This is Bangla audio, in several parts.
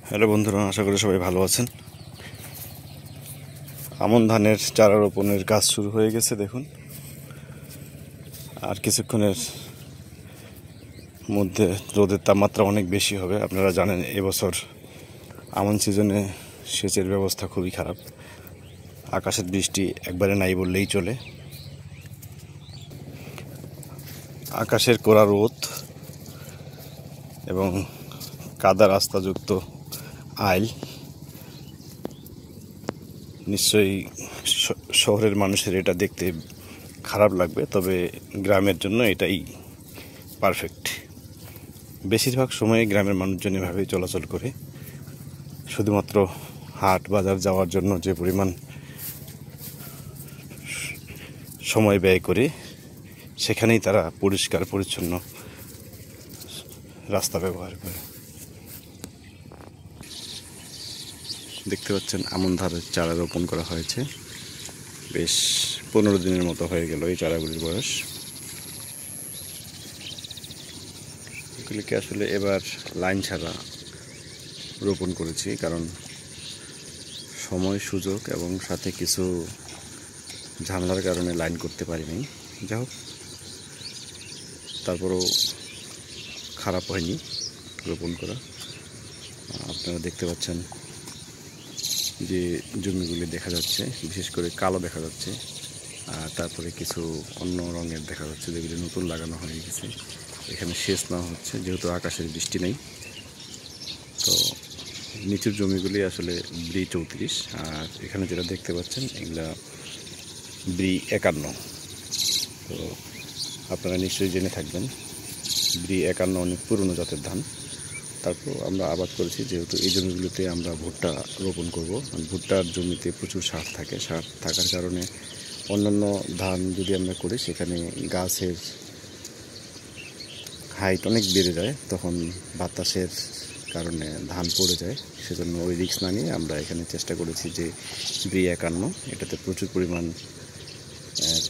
হ্যালো বন্ধুরা, আশা করি সবাই ভালো আছেন। আমন ধানের চারা রোপণের কাজ শুরু হয়ে গেছে। দেখুন, আর কিছুক্ষণের মধ্যে রোদের তাপমাত্রা অনেক বেশি হবে। আপনারা জানেন এবছর আমন সিজনে সেচের ব্যবস্থা খুবই খারাপ। আকাশের বৃষ্টি একবারে নাই বললেই চলে। আকাশের কড়া রোদ এবং কাদা রাস্তাযুক্ত আইল নিশ্চয়ই শহরের মানুষের এটা দেখতে খারাপ লাগবে, তবে গ্রামের জন্য এটাই পারফেক্ট। বেশিরভাগ সময়ে গ্রামের মানুষজন এভাবেই চলাচল করে। শুধুমাত্র হাট বাজার যাওয়ার জন্য যে পরিমাণ সময় ব্যয় করে, সেখানেই তারা পরিষ্কার পরিচ্ছন্ন রাস্তা ব্যবহার করে। দেখতে পাচ্ছেন আমন ধানের চারা রোপণ করা হয়েছে। বেশ 15 দিনের মতো হয়ে গেল এই চারাগুলির বয়স। এগুলিকে আসলে এবার লাইন ছাড়া রোপণ করেছি, কারণ সময় সুযোগ এবং সাথে কিছু ঝামেলার কারণে লাইন করতে পারিনি। যাই হোক, তারপরও খারাপ হয়নি রোপণ করা। আপনারা দেখতে পাচ্ছেন যে জমিগুলি দেখা যাচ্ছে, বিশেষ করে কালো দেখা যাচ্ছে, আর তারপরে কিছু অন্য রঙের দেখা যাচ্ছে, যেগুলি নতুন লাগানো হয়ে গেছে। এখানে সেচ নেওয়া হচ্ছে, যেহেতু আকাশের বৃষ্টি নেই। তো নিচুর জমিগুলি আসলে ব্রি 34, আর এখানে যেটা দেখতে পাচ্ছেন এগুলা ব্রি 51। তো আপনারা নিশ্চয়ই জেনে থাকবেন, ব্রি 51 অনেক পুরনো জাতের ধান। তারপর আমরা আবাদ করেছি, যেহেতু এই জমিগুলোতে আমরা ভুট্টা রোপণ করব। ভুট্টার জমিতে প্রচুর সার থাকে, সার থাকার কারণে অন্যান্য ধান যদি আমরা করি, সেখানে গাছের হাইট অনেক বেড়ে যায়, তখন বাতাসের কারণে ধান পড়ে যায়। সেজন্য ওই রিস্ক না নিয়ে আমরা এখানে চেষ্টা করেছি যে ব্রি 51, এটাতে প্রচুর পরিমাণ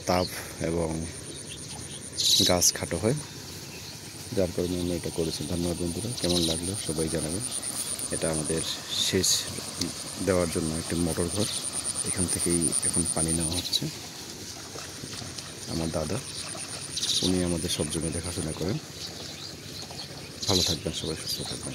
তাপ এবং গাছ খাটো হয়, যার কারণে আমরা এটা করেছি। ধন্যবাদ বন্ধুরা, কেমন লাগলো সবাই জানাবেন। এটা আমাদের সেচ দেওয়ার জন্য একটি মোটর ঘর, এখান থেকেই এখন পানি নেওয়া হচ্ছে। আমার দাদা, উনি আমাদের সব জমি দেখাশোনা করেন। ভালো থাকবেন সবাই, সুস্থ থাকবেন।